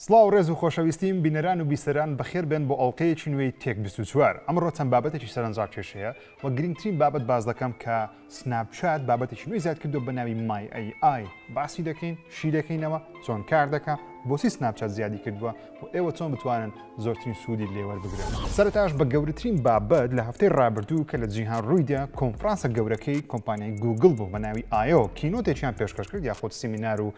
سڵاو ڕێز و خۆشەویستیم بینەران و بیسەران بەخێر بێن بۆ ئەڵلقەیەکی نوێی تێک 24 ئەمڕۆ چەند بابەتێکی سەرنجڕاک کێشەیە وە گرنگترین بابەت باز دەکەم کە سناپچات بابەتێکی نوێی زیاد کردو بە ناوی مای AI باسی دەکەین شی دەکەینەوە چۆن کار دەکات بۆچی سناپچات زیادی کردووە و ئێوە چۆن بتوانن زۆرترین سوودی لێوەربگرن. سەرەتاش بە گەورەترین بابەت لە هەفتەی ڕابردوو کە لە جیهان ڕوویدا کۆنفرانسە گەورەکەی کۆمپانیای گوگل بوو بە ناوی I/O کینۆتێکیان پێشکەش کرد یاخود سیمینار و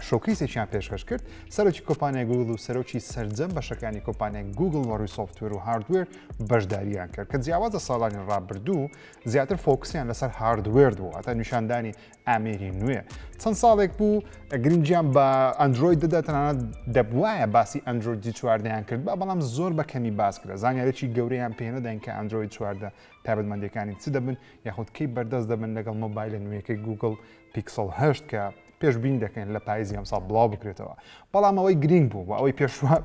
شۆکیسێکیان پێشکەش کرد. سەرۆکی کۆمپانیای گوگل و سەرۆکی سەرجەم بەشەکانی کۆمپانیای گوگل وەڕووی سۆفتوێر و هاردوێر بەشداریان کرد کە جیاوازە ساڵانی ڕابردوو زیاتر فۆکسیان لەسەر هاردوێر بوو هەتا نیشاندانی ئامێری نوێ. چەند ساڵێک بوو گرنگیان بە ئەندروید دەدا تەنانەت دەبوایە باسی ئەندرویدی چواردەیان کرد بەڵام زۆر بە کەمی باس کرد زانیارێکی گەورەیان پێنەدەن کە ئەندروید چواردە تایبەتمەندیەکانی چ دەبن یاخود کەی بەردەست دەبن لەگەڵ مۆبایلە نوێیەکەی گوگل پیکسل 8 کە پێشبین دەکەن لە پاییزی ئەم ساڵ بڵاو بکرێتەوە بەڵام ئەوەی گرنگ بوو و ئەوەی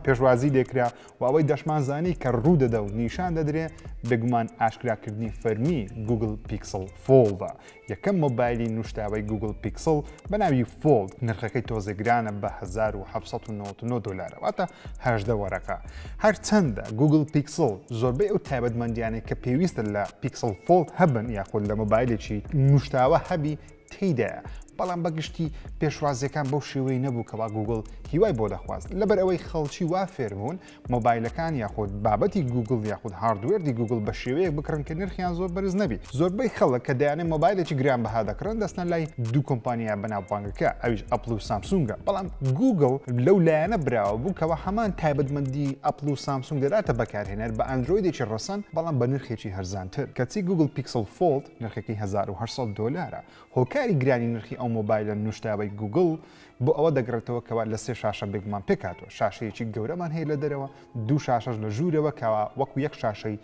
پێشوازی دێکرا و ئەوەی دەشمانزانی کە ڕوو دەدە و نیشان دەدرێ بێگومان ئاشکراکردنی فەرمی گوگل پیکسل فۆڵدا یەکەم مۆبایلی نوشتاوی گوگل پیکسل بە ناوی فۆڵد نرخەکەی تۆزێگرانە بە 1799 دلار واتە 18 وەرەقە هەرچەندە گوگل پیکسل زۆربەی ئەو تایبەتمەندیانێک کە پێویستە لە پیکسل فۆڵد هەبن یاخود لە مۆبایلێکی نوشتاوە هەبی تێیدایە بەڵام بەگشتی پێشوازیەکان بەو شێوەی نەبوو کەوا گوگل هیوای بۆ دەخواست لەبەر ئەوەی خەڵکی وا فێربوون مۆبایلەکان یاخود بابەتی گوگل یاخود هاردوێردی گوگل بە شێوەیە بکڕن کە نرخیان زۆر بەرز نەبی زۆربەی خەڵک کە دەیانێت مۆبایلێکی گران بەها دەکڕن دەستنە لای دوو کۆمپانیا بەناوبانگەکە ئەویش ئەپل و سامسونگە بەڵام گوگل لەو لایەنە براوە بوو کەەوە هەمان تایبەتمەندی ئەپل و سامسونگ دەداتە بەکارهێنەر بە ئەندرویدێکی ڕەسەن بەڵام بە نرخێکی هەرزانتر کەچی گوگل پیکسل فۆڵد نرخێکی 1800 دلارە هۆکاری گرانی نرخی ئەو مۆبایلە نوشتاوی گوگل بۆ ئەوە دەگرێتەوە کەوا لە سێ شاشە بێگمان پێکاتەوە شاشەیەکی گەورەمان هەیە لە دەرەوە دوو شاشەش لە ژوورەوە کەوا وەکو یەک شاشەی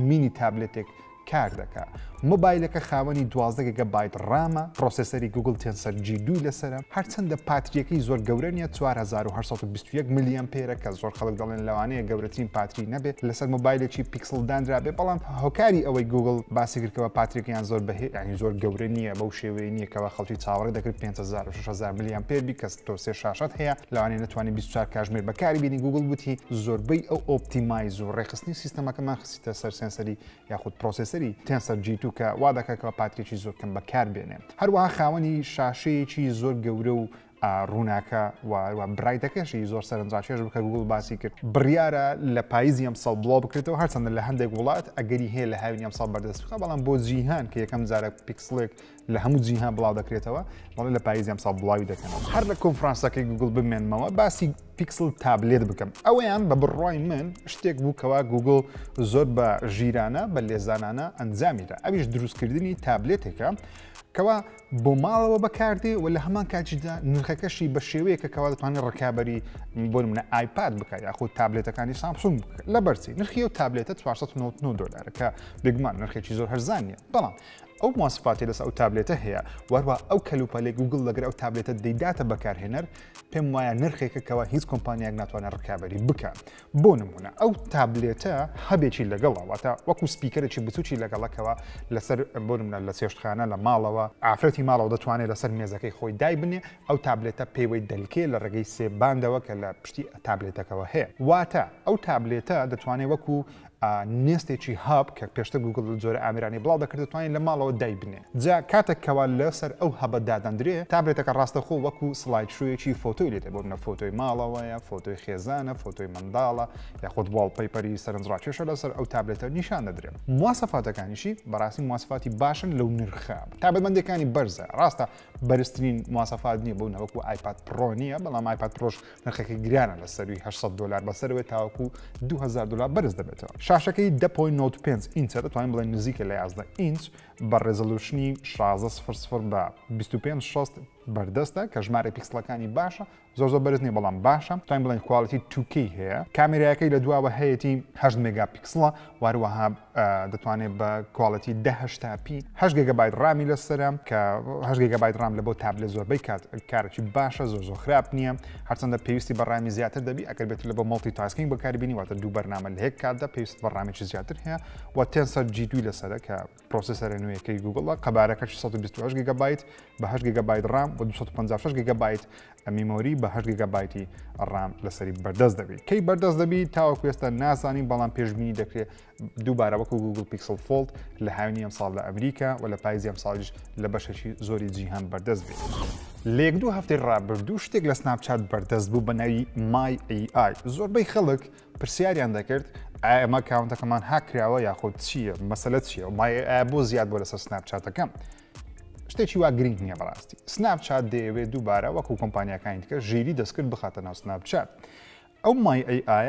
مینی تابلێتێک کار دەکات مۆبایلەکە خاوەنی 12 گیگابایت ڕامە پرۆسسەری گوگل تێنسەر G2 لەسرە هەرچەندە پاتریەکەی زۆر گەورە نیە 4821 میلیۆن پێرە کە زۆر خەڵک دەڵێن لەوانەیە گەورەترین پاتری نەبێت لەسەر مۆبایلێکی پیکسل دانرا بێ بەڵام هۆکاری ئەوەی گوگل باسی کردەوە پاتریەکەیان زۆر بەهێ ینی زۆر گەورە نییە بەو شێوەیە نییە کەەوە خەڵکی چاوەڕێ دەکرد 5000 و 6000 میلیۆن پێربی کەس تۆ سێ شاشەت هەیە لەوانەیە نەتوانانی 24 کاتژمێر بەکاری بینی گوگل وتی زۆربەی ئەو ئۆپتیمایز و ڕێخستنی سیستەمەکەمان خستە سەر سنسەری یاخود پرۆسسەری تێنسەر G2 کە وا دەکات پاتێکی زۆر کەم بەکار بێنێ هەروەها خاوەنی شاشەیەکی زۆر گەورە و ڕووناکە و برایتەکەشی زۆر سەرنجڕاکێش بکە گوگل باسی کرد بڕیارە لە پاییزی ئەم ساڵ بڵاو بکرێتەوە هەرچەندە لە هەندێک وڵات ئەگەری هەیە لە هاوینی ئەم ساڵ بەردەست بخە بەڵام بۆ جیهان کە یەکەم جارە پیکسلێک لە هەموو جیهان بڵاو دەکرێتەوە بەڵێ لە پاییزی ئەم ساڵ بڵاوی دەکەنەوە هەر لە کۆنفرانسەکەی گوگل بمێنمەوە باسی پیکسل تابلێت بکەم ئەوەیان بە بڕای من شتێک بوو کەوا گوگل زۆر بە ژیرانە بە لێزانانە ئەنجامیدا ئەویش دروستکردنی تابلێتێکە کەوا بۆ ماڵەوە بەکاردێ و لە هەمان کاتیدا نرخەکەشی بە شێوەیە کە کەوا دەتوانێت ڕکابەری بۆ منە ئایپاد بکات یاخود تابلێتەکانی سامسونگ لە بەرچی نرخی و تابلێتە 499 دلار کە بێگومان نرخێکی زۆر هەرزانیە بەڵام ئەو مواصفاتی لەس ئەو تابلێتە هەیە وەروە ئەو کەلوپەلێک گوگل لەگەر ئەو تابلێتە دەیداتە بەکارهێنەر پێم وایە نرخێکەکەوە هیچ کۆمپانیاک ناتوانێت ڕکابەری بکات بۆ نمونە ئەو تابلێتە هەبێکی لەگەڵەوەتە وەکو سپیکەرێکی بچوکی لەگەڵەکەوە لەسەر بۆ نمونە لە چێشتخانە لە ماڵەوە ئافرەتی ماڵەوە دەتوانێت لەسەر مێزەکەی خۆی دای بنێ ئەو تابلێتە پێوەی دەلکێ لە ڕێگەی سێباندەوە کە لە پشتی تابلێتەکەەوە هەیە واتە ئەو تابلێتە دەتوانێت وەکو نێستێکی هەب کە پێشتر گوگل جۆرە ئامرانی بڵاو دەکرد دەتوانین لە ماڵەوە دای بنێ جا کاتێکەوە لەسەر ئەو هەبە دادەندرێ تابلێتەکە ڕاستەخۆ وەکو سلایت شوویەکی فۆتۆی لێتە بۆ منە فۆتۆی ماڵەوەیە فۆتۆی خێزانە فۆتۆی منداڵە یاخود واڵپەیپەری سەرنجڕاکێشە لەسەر ئەو تابلێتە نیشان دەدرێن مواصفاتەکانیشی بەڕاستی مواصفاتی باشن لەو نرخە تابلێتمەندەکانی بەرزە ڕاستە بەرزترین مواصفات نییە بۆ نەوەکو ئایپاد پرۆ نییە بەڵام ئایپاد پرۆش نرخەکەی گرانە لە سەروی 800 دلار بەسەرەوەی تاوەکو 2000 دلار بەرز دەبێتەوە شاشەکەی 10.95 ئینچە دەتوانین بڵێن نزیکە لە 11 ئینچ بە ڕێزەلوشنی 16:00 بە 25:6 بەردەستە کە ژمارە پیکسلەکانی باشە زۆر بەرز نیە بەڵام باشە توانین بڵێن کواڵیتی 2K هەیە کامێرایەکەی لە دواوە هەیەی 8 مگاپیکسڵە واروەها دەتوانێت بە کواڵەتی 1080p 8 گیگابایت ڕامی لەسرە کە 8 گیگابایت ڕام لە بۆ تابلێت زۆربەی کارێکی باشە زۆر خراپ نییە هەرچەندە پێویستی بە ڕامی زیاتر دەبی ئەگەر بێت لە بۆ مڵتی تاسکینگ بەکاربیێنی واتە دوو بەرنامە لە هەیە کاتدا پێویست بە ڕامێکی زیاتر هەیە و تێنسەر G2 لەسرە کە پرۆسسەرە نوێیەکەی گوگڵە قەبارەکە 128 گیگابایت بە 8 گیگابایت ڕام بۆ 256 گیگابایت میمۆری بە 8 گیگابایتی ڕام لەسەری بەردەست دەبێت کەی بەردەست دەبی تاوەکو ئێستا نازانین بەڵام پێشبینی دەکرێت دووبارە وەکو گوگل پیکسل فۆلد لە هاوینی ئەم ساڵ لە ئەمریکا و لە پاییزی ئەم ساڵیش لە بەشێکی زۆری جیهان بەردەست بێت. لە 1-2 هەفتەی ڕابردوو شتێک لە سناپچات بەردەست بوو بە ناوی مای AI. زۆربەی خەڵک پرسیاریان دەکرد ئەمە کاونتەکەمان هاکراوە یاخود چییە مەسەلە چییە و مای AI بۆ زیاد بۆ لەسەر سناپچاتەکەم. شتێکی وا گرنگ نییە بەڕاستی. سناپچات دەیەوێت دووبارە وەکو کۆمپانیاکانی دیکە ژیری دەستکرد بخاتە ناو سناپچات. ئەو مای AI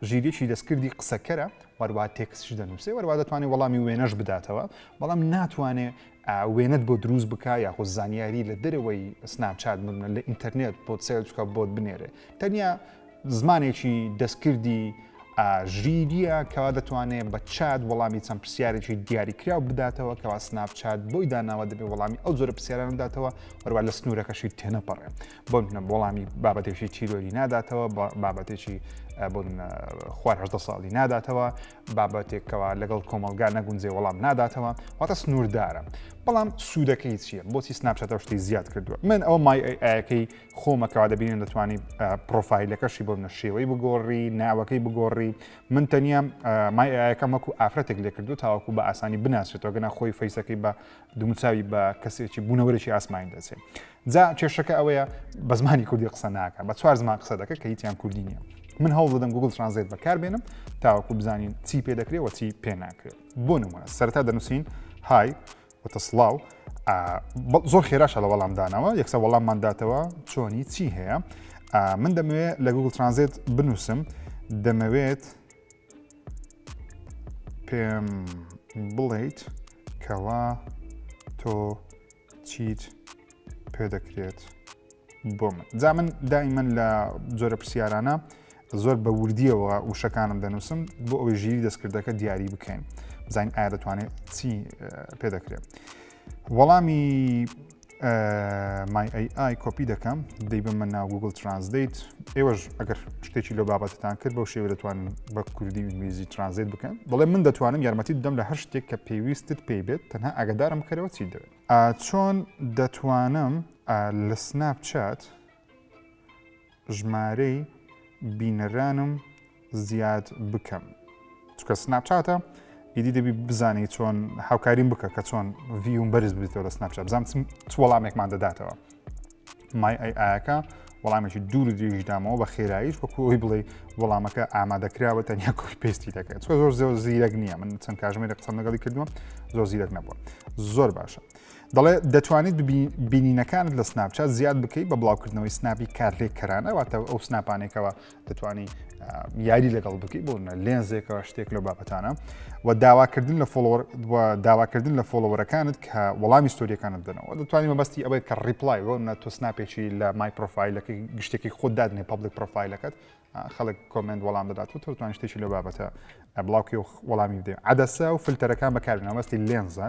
ژیرێکی دەستکردی قسەکەرە وەروە تێکسش دەنووسێ وەروە دەتوانێت وەڵامی وێنەش بداتەوە بەڵام ناتوانێت وێنەت بۆ دروست بکە یاخۆ زانیاری لە دەرەوەی سناپچات لە ئینتەرنێت بۆ سێل بکە بۆت بنێرێ تەنیا زمانێکی دەستکردی ژیریە کەوا دەتوانێت بە چات وەڵامی چەند پرسیارێکی دیاریکراو بداتەوە کەوا سناپچات بۆی داناوە دەبێت وەڵامی ئەو جۆرە پرسیاران بداتەوە وەروە لە سنوورەکەشی تێنەپەڕێ بۆ وەڵامی بابەتێکی چیرۆری ناداتەوە بابەتێکی بۆ خوار 18 ساڵی ناداتەوە بابەتێکەوە لەگەڵ کۆمەلگا نەگونجێ وەڵام ناداتەوە واتە سنووردارە بەڵام سوودەکەی چییە بۆچی سناپچات شتی زیاد کردووە من ئەو مای ئاەکەی خۆمەکەوا دەبینن دەتوانی پرۆفایلەکەشی بۆ منە شێوەی بگۆڕی ناوەکەی بگۆڕی من تەنیا مای ئاەکەم وەکو ئافرەتێک لێ کردو تاوەکو بە ئاسانی بناسێتەوە گەنا خۆی فەیسەکەی بە دوومچاوی بە کەسێکی بوونەوەرێکی ئاسمانی دەچێت جا کێشەکە ئەوەیە بە زمانی کوردی قسە ناکە بە 4 زمان قسە دەکە کە هیچیان کوردی نییە من هەوڵ دەدەم گوگل ترانزلیت بەکاربێنم تاوەکو بزانین چی پێ دەکرێت و چی پێ ناکرێت بۆ نمونە سەرەتا دەنووسین های وتە سڵاو زۆر خێراشە لە وەڵامدانەوە یەکسە وەڵاممان داتەوە چۆنی چی هەیە من دەمەوێت لە گوگل ترانزلیت بنووسم دەمەوێت پێم بڵێیت کەوا تۆ چیت پێ دەکرێت بۆ من جا من دائیمەن لە جۆرە پرسیارانە زۆر بە وردیەوە وشەکانم دەنووسم بۆ ئەوەی ژیری دەستکردەکە دیاری بکەین بزانین ئایا دەتوانێت چی پێ دەکرێت وەڵامی مای AI کۆپی دەکەم دەیبم من ناو گوگل ترانزلیت ئێوەش ئەگەر شتێکی لە بابەتتان کرد بەو شێوە دەتوانن بە کوردی و ئینگلیزی ترانزلیت بکەن بەڵێ من دەتوانم یارمەتی بدەم لە هەر شتێک کە پێویستت پێی بێت تەنها ئاگادارم بکەرەوە چی دەوێت چۆن دەتوانم لە سناپچات ژمارەی بینەرانم زیاد بکەم چکە سناپچاتە ئیدی دەبی بزانی چۆن هاوکاریم بکە کە چۆن ڤیوم بەرز بێتەوە لە سناپچات بزانم چ وەڵامێکمان دەداتەوە مای ئایەکە وەڵامێکی دوور و درێژی دامەوە بە خێراییش وەکو ئەوی بڵێ وەڵامەکە ئامادەکراوە تەنیا کۆپی پێستی دەکەێت چۆ زۆر زیرەک نییە من چەند کاتژمێرە قسەم لەگەڵی کردووە زۆر زیرەک نەبووە زۆر باشە دەڵێ دەتوانیت بینینەکانت لە سناپچات زیاد بکەیت بە بڵاوکردنەوەی سناپی کارلێککەرانە واتە ئەو سناپانێکەوە دەتوانی یاری لەگەڵ بکەیت بۆ لێنزێکەوە شتێک لە بابەتانە و داواکردن لە فۆلۆوەرەکانت کە وەڵامی ستۆریەکانت دەنەوە دەتوانانی مەبەستی ئەوەیە کە ڕیپلای بۆ تۆ سناپێکی لە مای پرۆفایلەکە گشتێکی خۆت دادنێ پابلیک پرۆفایلەکەت خەڵک کۆمنت وەڵام دەدات و تۆتوانانی شتێکی لە بابەتە بڵاوکی و وەڵامی بدەێت عەدەسە و فلتەرەکان بەکاربێنەوە مەبەستی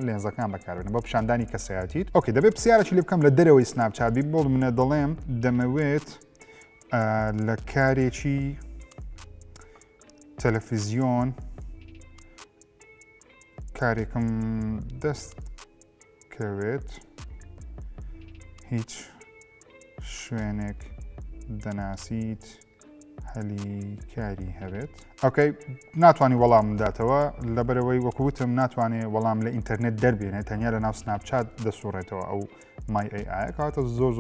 لێنزەکان بەکاربێنن بۆ پیشاندانی کەسایەتیت ئۆکێ دەبێت پرسیارێکی لێ بکەم لە دەرەوەی سناپچات بۆ منە دەڵێم دەمەوێت لە کارێکی تەلەڤیزیۆن کارێکم دەست کەوێت هیچ شوێنێک دەناسیت هەلی کاری هەبێت ئۆکەی ناتوانانی وەڵام داتەوە لەبەرەوەی وەکووتم ناتوانێت وەڵام لە ئینتەرنێت دەربێنێت تەنیا لە ناو سناپچات دەسوڕێتەوە ئەو مای AI کاتە زۆر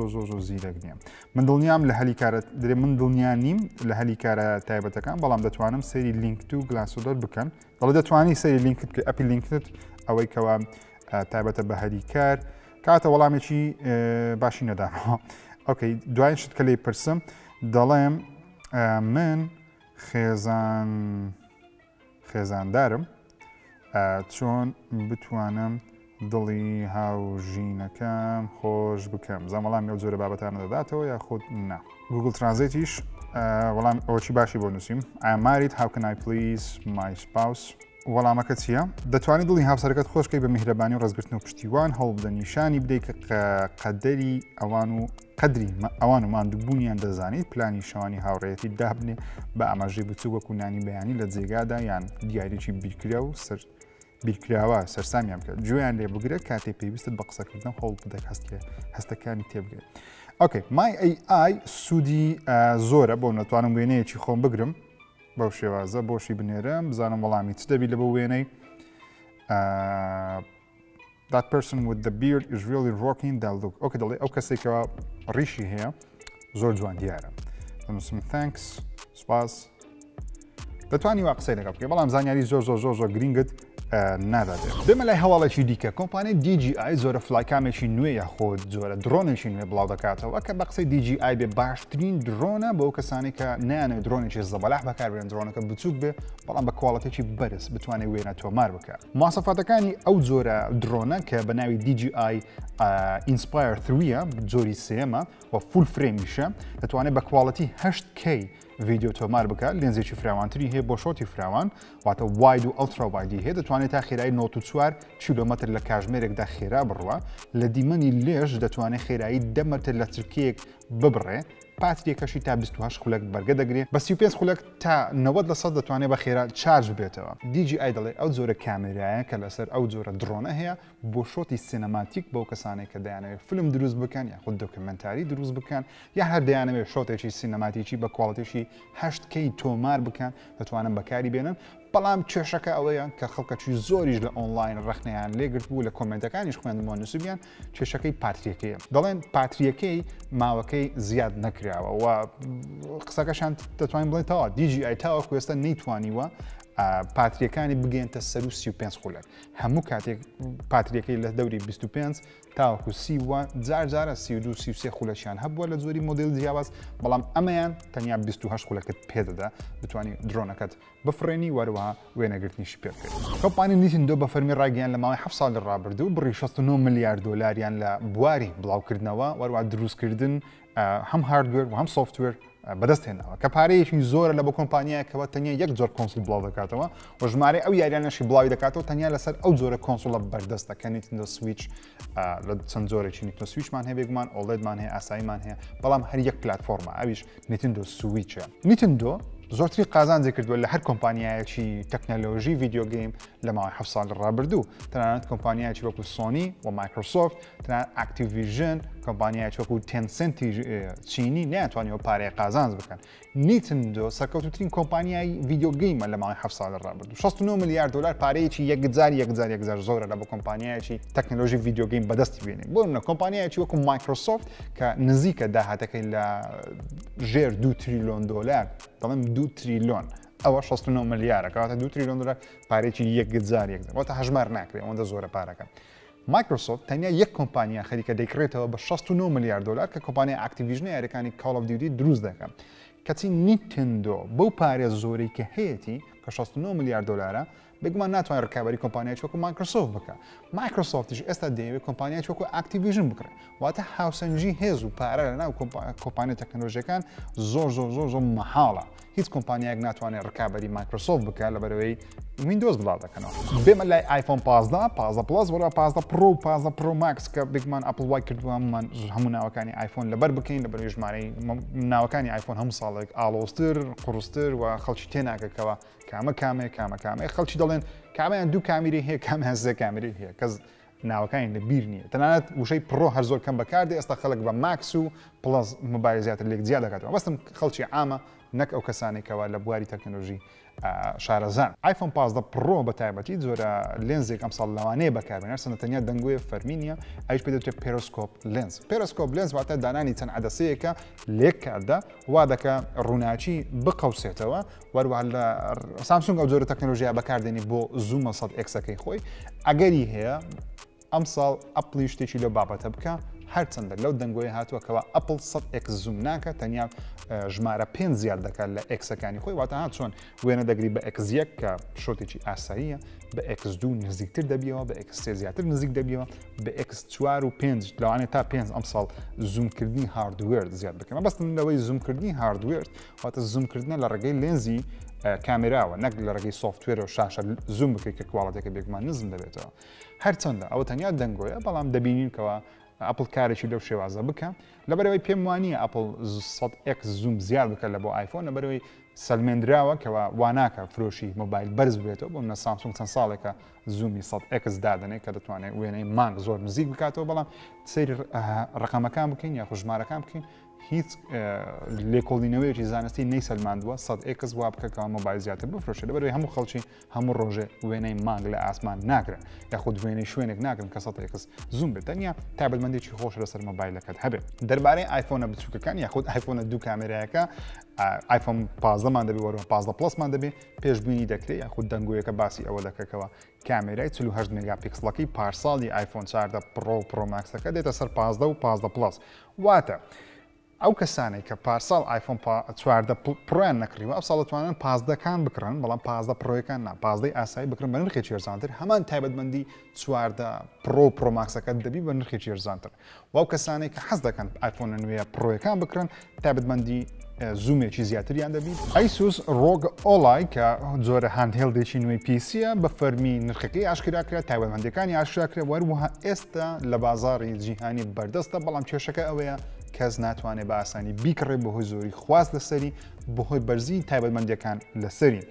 زیرەک نییە من دڵنیام لە هەلی کارە درێ من دڵنیا نیم لە هەلی کارە تایبەتەکان بەڵام دەتوانم سەیری لینکد و گلاسۆدەر بکەن دەڵێ دەتوانی سەیری لینکت کە ئەپی لینکت ئەوەی کەوا تایبەتە بە هەلی کار کاتە وەڵامێکی باشی نەدامەوە ئۆکەی دوای شت کە لێ پرسم دەڵێم من خێزاندارم چۆن بتوانم دڵی هاوژینەکەم خۆش بکەم زەمەڵام ئەو جۆرە بابەتانە دەداتەوە یا خۆت نا گوگل ترانزلیتیش وەڵام ئەوەی باشی بۆ نووسیم I'm married how can I please my spouse وەڵامەکە چییە؟ دەتوانانی دڵی هاوسەرەکەت خۆشکەی بە میهرەبانی و ڕێزگرتن و پشتیوان هەوڵ بدە نیشانی بدەیت کە قەدەری قەدری ئەوان و ماندووبوونیان دەزانیت پلانی شەوانی هاوڕێەتی دابنێ بە ئاماژەی بچوو وەکو نانی بەیانی لە جێگادا یان دیارێکی بیرکرا و بیرکراوە سەرسامیان بکە گوێیان لێ بگرێت کاتێک پێویستت بە قسەکردن هەوڵ بدەیت هەستەکانی تێبگرێت. ئۆکەی مای AI سوودی زۆرە بۆ نەتوانم وێنەیەکی خۆم بگرم بەو شێوازە بۆشی بنێرم بزانم وەڵامی چ دەبی لە بە وێنەی that person with the beard is really rocking that look. ئۆکە دەڵێ ئەو کەسێکەوە ڕیشی هەیە زۆر جوان دیارە. دەنووسم thanks سپاس دەتوانی وا قسەی لەگەڵ بکەی بەڵام زانیاری زۆر گرنگت ناداتێت. دەمە لای هەواڵێکی دیکە کۆمپانیای DJI زۆرە فلایکامێکی نوێ یاخۆ زۆرە درۆنێکی نوێ بڵاو دەکاتەوە کە بە قسەی DJI بێ باشترین درۆنە بۆ کەسانی کە نایانەوێت درۆنێکی زەبەلاح بەکاربێن درۆنەکە بچووک بێ بەڵام بە کواڵەتێکی بەرز بتوانێت وێنە تۆمار بکات. مواصفاتەکانی ئەو جۆرە درۆنە کە بە ناوی DJI Inspire 3 جۆری سێمە و فول فرێمیشە دەتوانێت بە کواڵەتی 8K ڤیددیو تۆمار بکات لێنزێکی فراوانتری هەیە بۆ شۆتی فراوان واتە واید و ئەلترا وایدی هەیە دەتوانێت تا خێرایی 94 کیلۆمەتر لە کاتژمێرێکدا خێرا بڕوە لە دیمەنی لێژ دەتوانێت خێرایی 10 مەتر لە چرکەیەک ببڕێ پاتریەکەشی تا 28 خولەک بەرگە دەگرێت بە 35 خولەک تا 90% دەتوانێت بە خێرا چارج بێتەوە. DJI دەڵێ ئەو جۆرە کامێرایە کە لەسەر ئەو جۆرە درۆنە هەیە بۆ شۆتی سینەماتیک بۆ کەسانێک کە دەیانەوێت فیلم دروست بکەن یاخود دۆکمنتاری دروست بکەن یا هەر دەیانەوێت شۆتێکی سینەماتیکی بە کواڵەتێکی 8K تۆمار بکەن دەتوانن بەکاری بێنن. بەڵام کێشەکە ئەوەیە کە خەڵکەکی زۆریش لە ئۆنلاین ڕخنیان لێگرت بوو لە کۆمنتەکانیش خوێندمەوە نووسبیان کێشەکەی پاتریەکەیە دەڵێن پاتریەکەی ماوەکەی زیاد نەکراوە و قسەکەشان دەتوانین بڵێن تاوە DJI تاوەکو ئێستا نەیتوانیوە پاتریەکانی بگەێنتە سەر و 35 خولەک هەموو کاتێک پاتریەکەی لە دەوری 25 تاوەکو سی وە جارجارە 32-33 خولەکیان هەبووە لە زۆری مۆدل جیاواز بەڵام ئەمەیان تەنیا 28 خولەکەت پێدەدا بتوانانی درۆنەکەت بفرێنی وەروەها وێنەگرتنیشی پێ بکەیت. کۆمپانی نیتندۆ بە فەرمی ڕاگەیان لە ماوەی 7 ساڵ ڕابردوو بڕی 69 ملیارد دۆلاریان لە بواری بڵاوکردنەوە وەروە دروستکردن هەم هاردوێر و هەم سۆفتوێر بەدەستێنەوە کە پارەیەکی زۆرە لە بۆ کۆمپانیایەکەوە تەنیا یەک جۆر کۆنسول بڵاو دەکاتەوە و ژمارە ئەو یاریانەشی بڵاوی دەکاتەوە تەنیا لەسەر ئەو جۆرە کۆنسۆلە بەردەستە کە نیتندۆ سویچ لە چەند جۆرێکی نیتۆ سویچمان هەیە بێگومان ئۆڵێدمان هەیە ئاساییمان هەیە بەڵام هەر یەک پلتفۆرمە ئەویش نیتندۆ سویچە. نیتندۆ زۆرتری قازانجێ کردووە لە هەر کۆمپانیایەکی تەکنەلۆژی ڤیددیۆ گەیم لە ماوەی 7 ساڵ ڕابردوو تەنانەت کۆمپانیایکی وەکو سۆنی و مایکرۆسۆفت تەنانەت ئاکتیڤیژن کۆمپانیایکی وەکو تێنسەنتی چینی ناتوانیەوە پارەی قازانج بکەن. نیتندۆ سەرکەوتوترین کۆمپانیای ڤیددیۆ گەیمە لە ماوەی 7 ساڵ ڕابردوو 69 ملیارد دلار پارەیەکی یەکجار زۆرە لە بۆ کۆمپانیایکی تەکنەلۆژی ڤیددیۆ گەیم بەدەستی بێنێ بۆ منە کۆمپانیایکی وەکو مایکرۆسۆفت کە نزیکە داهاتەکەی لە ژێر 2 تریلیۆن دلار دەڵێن 2 تریلیۆن ئەوە 69 ملیارە کەواتە 2 تریلیۆن دلار پارێکی یەکجار واتە هەژمار ناکرێت ئەوەندە زۆرە پارەکە. مایکرۆسۆفت تەنیا یەک کۆمپانیا خەریکە دەیکرێتەوە بە 69 ملیارد دلار کە کۆمپانیای ئاکتیڤیژن یاریەکانی کاڵ ئۆف دیوتی دروست دەکەن. کەچی نیتندۆ بەو پارێ زۆرەی کە هەیەی کە 69 ملیارد دلارە بێگومان ناتوانێت ڕکابەری کۆمپانیای وەکو مایکرۆسۆفت بکە. مایکرۆسۆفتیش ئێستا دەیەوێت کۆمپانیای وەکو ئاکتیڤیژن بکرێت واتە هاوسەنجی هێز و پارە لە ناو کۆمپانیای تەکنۆلۆژیەکان زۆر مەحاڵە. هیچ کۆمپانیایەک ناتوانێت ڕکابەری مایکرۆسۆفت بکات لەبەرەوەی ویندۆز بڵاو دەکەنەوە. بێمە لای آیفۆن 15 پلس وەرە 15 پرۆ و 15 پرۆ ماکس کە بێگومان ئەپڵ وای کردووەمان هەموو ناوەکانی آیفۆن لەبەر بکەین لەبەر ژمارەی ناوەکانی آیفۆن هەموو ساڵێک ئاڵۆستر قوڕستر و خەڵکی تێناکەکەوە کامە خەڵکی دەڵێن کامیان دوو کامیری هەیە کامیان سێ کامیری هەیە کەس ناوەکانی لە بیر نییە تەنانەت وشەی پرۆ هەر زۆر کەم بەکاردێ ئێستا خەڵک بە ماکس و پلس مۆبایل زیاتر لێک زیاد دەکاتەوە بەستم خەڵکی عامە نەک ئەو کەسانێکەوە لە بواری تەکنۆلۆژی شارەزان. آیفۆن 15 پرۆ بە تایبەتی جۆرە لێنزێک ئەم ساڵ لەوانەیە بەکاربێنەر سەنە تەنیا دەنگوێ فەرمینیە ئەوش پێ دەوترێت پێرۆسکۆپ لێنز. پێرۆسکۆپ لێنز واتە دانانی چەند عەدەسەیەکە لێک کاتدا وا دەکە ڕووناچی بقەوسێتەوە وەروە لە سامسونگ ئەو جۆرە تەکنۆلۆژیا بەکاردێنی بۆ زوومە 100x خۆی ئەگەری هەیە ئەم ساڵ ئەپڵی شتێکی لە بابەتە بکە هەرچەندە لەو دەنگۆی هاتووە ئەپڵ 100x زوم ناکە تەنیا ژمارە 5 زیاد دەکات لە ئەکسەکانی خۆی واتە هات چۆن وێنە دەگری بە X1 کە شۆتێکی ئاساییە بە X2 نزیکتر دەبیەوە بە X3 زیاتر نزیک دەبیەوە بە X4 و 5 لەوانێت تا 5 ئەم ساڵ زومکردنی هاردوێر زیاد بکەمە بەستم لەوەی زومکردنی هاردوێر واتە زومکردنە لە ڕێگەی لێنزی کامێراوە نەک لە ڕێگەی سۆفتوێرە و شاشە زوم بکەیت کە کوواڵەتێکە بێگومان نزم دەبێتەوە هەرچەندە ئەوە تەنیا دەنگۆیە بەڵام دەبینینکەوە ئەپڵ کارێکی لەو شێوازە بکە لەبەرەوەی پێم وانە ئەپڵ 100x زوم زیاد بکە لە بۆ آیفۆن لەبەرەوەی سەلمێنراوە کەەوە واناکە فرۆشی مۆبایل بەرز بێتەوە بۆ منە سامسونگ چەند ساڵێکە زومی 100x دادنێت کە دەتوانێت وێنەی مانگ زۆر نزیک بکاتەوە بەڵام سەیری ڕقەمەکان بکەین یا ژمارەکان بکەین هیچ لێکۆڵینەوەیەکی زانستی نەی سەلماندووە 100x وا بکەکەەوە مۆبایل زیاتر بفرۆشێت لەبەرەوەی هەموو خەڵکی هەموو ڕۆژێ وێنەی مانگ لە ئاسمان ناگرن یاخود وێنەی شوێنێک ناگرن کە 100x زوم بێت تەنیا تایبەتمەندێکی خۆش لەسەر مۆبایلەکەت هەبێت دەربارەی آیفۆنە بچووکەکان یاخود آیفۆنە دوو کامێرایەکە آیفۆن 15مان دەبێت وەرەوە 15 پلسمان دەبێت پێشبینی دەکرێت یاخود دەنگۆیەکە باسی ئەوە دەکەکەوە کامێرای 48 مگاپیکسڵەکەی پارساڵی آیفۆن 4 پرۆ ماکسەکە دێتە سەر 15 و 15 پلس واتە ئەو کەسانێک کە پارساڵ آیفۆن 4 پرۆیان نەکڕیوە ئەو ساڵەتوانن 15کان بکڕن بەڵام 15 پرۆیەکان نا 15 ئاسایی بکڕن بە نرخێکی ێرزانتر هەمان تایبەتمەندی 4 پرۆماکسەکە دەبی بە نرخێکی ێرزانتر و ئەو کەسانێک کە حەز دەکەن آیفۆن نوێ پرۆیەکان بکڕن تایبەتمەندی زومێکی زیاتریان دەبیت ئایسوس ڕۆگ ئۆلای کە جۆرە هاندهێڵدێکی نوێی پیسیە بە فەرمی نرخەکەی ئاشکراکرا تایبەتمەندەکانی ئاشکراکرێت وەروەها ئێستا لە بازاڕی جیهانی بەردەستە بەڵام کێشەکە ئەوەیە کەس ناتوانێت بە ئاسانی بیکڕێ بەهۆی زۆری خواست لەسەری بەهۆی بەرزی تایبەتمەندەکان لەسەری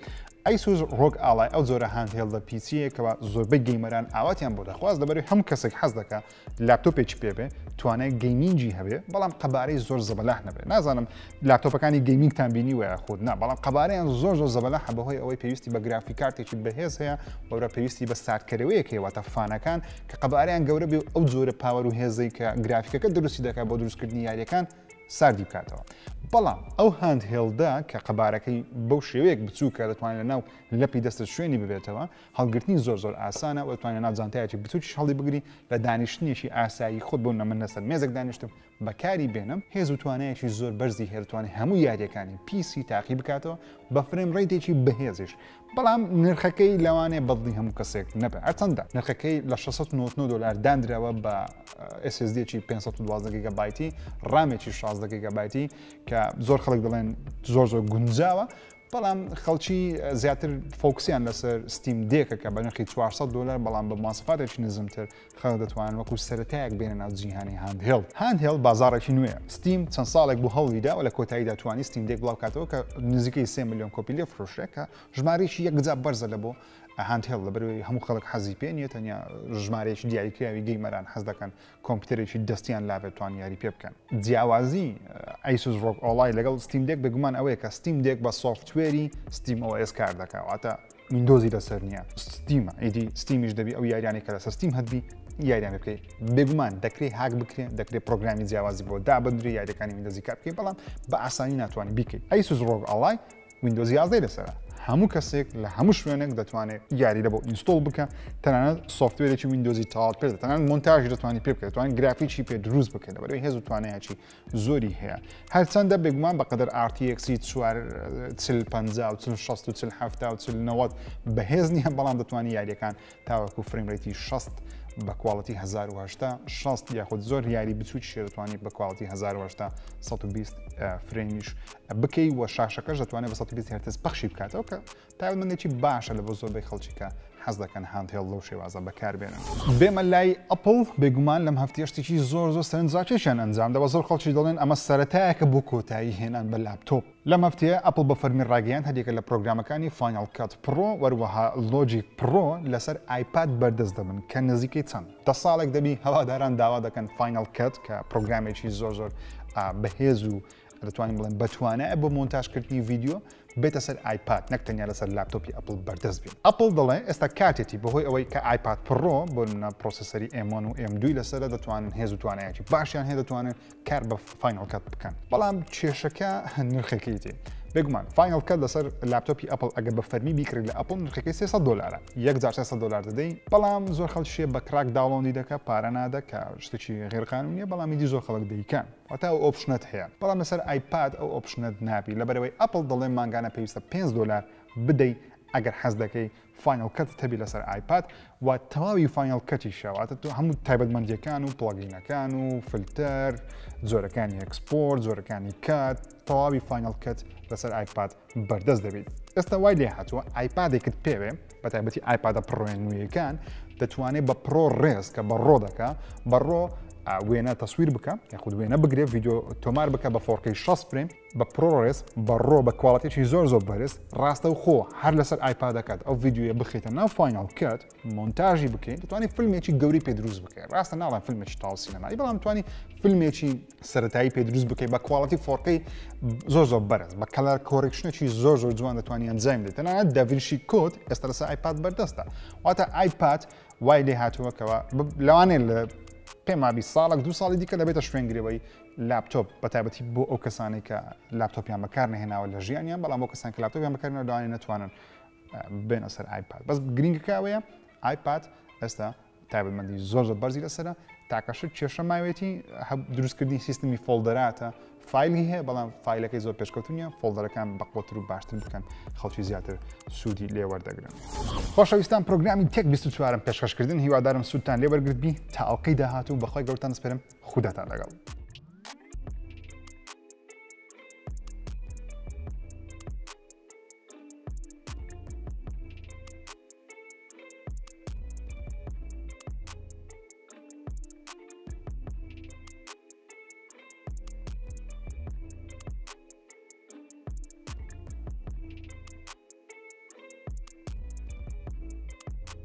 ئایسوس ڕۆگ ئاڵای ئەو جۆرە هاندهێڵدە پیسیەکەەوە زۆربەی گەیمەران ئاواتیان بۆ دەخواست دەبەروی هەموو کەسێک حەز دەکات لاپتۆپێکی پێبێ توانای گەیمینجی هەبێ بەڵام قەبارەی زۆر زەبەلاح نەبێت نازانم لاپتۆپەکانی گەیمینگتان بینی وە خۆت نا بەڵام قەبارەیان زۆر زەبەلاح بەهۆی ئەوەی پێویستی بە گرافی کارتێکی بەهێز هەیە وەرە پێویستی بە ساردکەرەوەیەک هەیەواتە فانەکان کە قەبارەیان گەورە بێ ئەو جۆرە پاوەر و هێزەی کە گرافیکەکە دروستی دەکات بۆ دروستکردنی یاریەکان ساردی بکاتەوە بەڵام ئەو هاندهێڵدا کە قەبارەکەی بەو شێوەیەک بچووکە دەتوانێت لەناو لەپی دەستە شوێنی ببێتەوە هەڵگرتنی زۆر ئاسانە و دەتوانێت ناوجانتایەکی بچوکی هەڵی بگری لە دانیشتنیشی ئاسایی خۆت بۆ من لەسەر مێزێک دانیشتم بەکاری بێنم هێز و توانایەکی زۆر بەرزی هێرتوانێت هەموو یاریەکانی پیسی تاقی بکاتەوە بە فرێم ڕێیتێکی بەهێزش بەڵام نرخەکەی لەوانەیە بەدڵی هەموو کەسێک نەبێت هەرچەندە نرخەکەی لە 699 دلار دانراوە بە SSD-ی 512 گیگابایتی ڕامێکی 16 گیگابایتی کە زۆر خەڵک دەڵێن زۆر گونجاوە بەڵام خەڵکی زیاتر فۆکسیان لەسەر ستیم دێکە کە بە نرخی 400 دلار بەڵام بە ماسەفاتێکی نزمتر خەڵک دەتوانن وەکو سەرەتایەک بێنە ناو جیهانی هاندهێڵد بازارێکی نوێە ستیم چەند ساڵێک بوو هەڵویدا و لە کۆتاییدا توانی ستیم دێک بڵاو کاتەوە کە نزیکەی 3 میلیۆن کۆپی لێ فرۆشرێ کە ژمارەیەکی یەکجا بەرزە لە بۆ هاندهێڵد لەبەرەوەی هەموو خەڵک حەزی پێ نیە تەنیا ژمارەیەکی دیاریکراوی گەیمەران حەز دەکەن کۆمپیوتەرێکی دەستیان لاوێت توان یاری پێ بکەن جیاوازی ئایسوس ڕۆگ ئۆلای لەگەڵ ستیم دێک بگومان ئەوەیە کە ستیم دێک بە سۆفتوێری ستیم OS کار دەکاتواتە ویندۆزی لەسەر نییە ستیمە ئیدی ستیمیش دەبی ئەو یاریانی کە لەسەر ستیم هەبی یاریان بکەیت بێگومان دەکرێت هاک بکرێت دەکرێت پرۆگرامی جیاوازی بۆ دابدرری یاریەکانی ویندۆزی کار بکەیت بەڵام بە ئاسانی ناتوانانی بیکەیت ئایسوس ڕۆگ ئۆلای ویندۆزی 11 لەسەرە هەموو کەسێک لە هەموو شوێنێک دەتوانێت یاری لە بۆ ئینستۆڵ بکە تەنانەت سۆفتوێرێکی ویندۆزی تاڵ پێ تەنان مۆنتاژی دەتوانانی پێ بکەیت توانین گرافیکی پێ دروست بکەیت لەبەرەوەی هێز و توانایەکی زۆری هەیە هەرچەندە بێگومان بەقەدر RTX 450 و 60 و 47 و 90 بەهێز نییە بەڵام دەتوانانی یاریەکان تاوەکو فرێمڕێتی 60 بە کواڵەتی 1080 60 یاخود زۆر یاری بچووکی شێ دەتوانێت بە کواڵەتی 1080 120 فرێمیش بکەی وە شاشەکەش دەتوانێت بە 120 هرتز پەخشی بکاتەوە کە تایبەتمەندێکی باشە لە بۆ زۆربەی خەڵکیکە حەز دەکەن هاندهێڵد لەو شێوازە بەکاربێنن بێمە لای ئەپڵ بێگومان لەم هەفتەیە شتێکی زۆر سەرنجاکێکیان ئەنجام دەوە زۆر خەڵکی دەڵێن ئەمە سەرەتایەکە بۆ کۆتایی هێنان بە لاپتۆپ لەم هەفتەیە ئەپڵ بە فەرمی ڕاگەیان هەرێکە لە پرۆگرامەکانی فاینال کات پرۆ وەروەها لۆجیک پرۆ لەسەر ئایپاد بەردەست دەبن کە نزیکەی چەند 10 ساڵێک دەبی هەواداران داوا دەکەن فاینال کات کە پرۆگرامێکی زۆر بەهێز و دەتوانین بڵێن بەتوانایە بۆ مۆنتاژکردنی ڤیدیۆ بێتە سەر ئایپاد نەک تەنیا لەسەر لاپتۆپی ئەپڵ بەردەست بێت ئەپڵ دەڵێ ئێستا کاتێتی بەهۆی ئەوەی کە ئایپاد پرۆ بۆ پرۆسەسەری M1 و M2 لەسەرە دەتوانن هێز و توانایەکی باشیان هەیە دەتوانن کار بە فاینال کات بکەن بەڵام کێشەکە نرخەکەی تێ بێگومان فاینال کات لەسەر لاپتۆپی ئەپڵ ئەگە بە فەرمی بیکرێت لە ئەپڵ نرخەکەی 300 دلارە 1300 دلار دەدەین بەڵام زۆر خەڵکیێ بە کراک داوڵندی دەکە پارە نادە کە شتێکی غێرقانونیە بەڵامی دی زۆر خەڵک دەیکەن واتە ئەو ئۆپشنت هەیە بەڵام لەسەر ئایپاد ئەو ئۆپشنت نابی لەبەرەوەی ئەپڵ دەڵێ مانگانە پێویستە 5 دلار بدەیت ئەگەر حەز دەکەی فاینال کات تەبی لەسەر ئایپاد و تەواوی فاینال کەتی شەواتە تو هەموو تایبەتمەندیەکان و پڵگینەکان و فلتەر جۆرەکانی ئەکسپۆرت جۆرەکانی کات تەواوی فاینال کات لەسەر ئایپاد بەردەست دەبێت ئێستا وای لێ هاتووە ئایپادێکت پێوێ بە تایبەتی ئایپادە پڕۆ نوێیەکان دەتوانێت بە پرۆ ڕێز کە بە ڕۆ دەکە بە ڕۆ وێنە تەسویر بکە یاخود وێنە بگرێ ڤیدیۆ تۆمار بکە بە 4K 60 فریم بە پرۆڕێز بە ڕۆ بە کواڵەتێکی زۆر بەرز ڕاستە و خۆ هەر لەسەر ئایپاد دەکات ئەو ڤیدیۆیە بخیتە ناو فاینال کات مۆنتاژی بکەیت دەتوانێت فیلمێکی گەوری پێ دروست بکەیت ڕاستە ناڵێن فیلمێکی تاڵ سینەمایی بەڵام توانی فیلمێکی سەرەتایی پێ دروست بکەیت بە کواڵەتی 4K زۆر بەرز بە کەلەر کۆڕێکشنێکی زۆر جوان دەتوانی ئەنجام بدەیت تەنانەت داڤینشی کۆد ئێستا لەسەر ئایپاد بەردەستە واتە ئایپاد وای لێ هاتووەکەوە لەوانێت لە پێمابی ساڵک 2 ساڵی دیکە دەبێتە شوێنگرەوەی لاپتۆپ بەتایبەتی بۆ ئەو کەسانی کە لاپتۆپیان بەکار نهێناوە لە ژیانیان بەڵام بۆ کەسان کە لاپتۆپیان بەکارنەوە دوانی ناتوانن بێنە سەر ئایپاد بەس گرنگەکەوەیە ئایپاد ئێستا تایبەتمەندی زۆر بەرزی لەسرە تاکەشت کێشە ماوێتی دروستکردنی سیستمی فۆلدەراتە فایلی هەیە بەڵام فایلەکەی زۆر پێشکەوتنیە فۆلدەرەکان بەقوتر و باشتر بکەن خەڵکی زیاتر سوودی لێوەردەگرن. خۆشەویستان پرۆگرامی تێک 24 پێشکەشکردن هیوادارم سوودتان لێوەرگرت بی تا ئەڵلقەی داهاتوو بەخوای گەورتان سپێرم خوداتان لەگەڵ.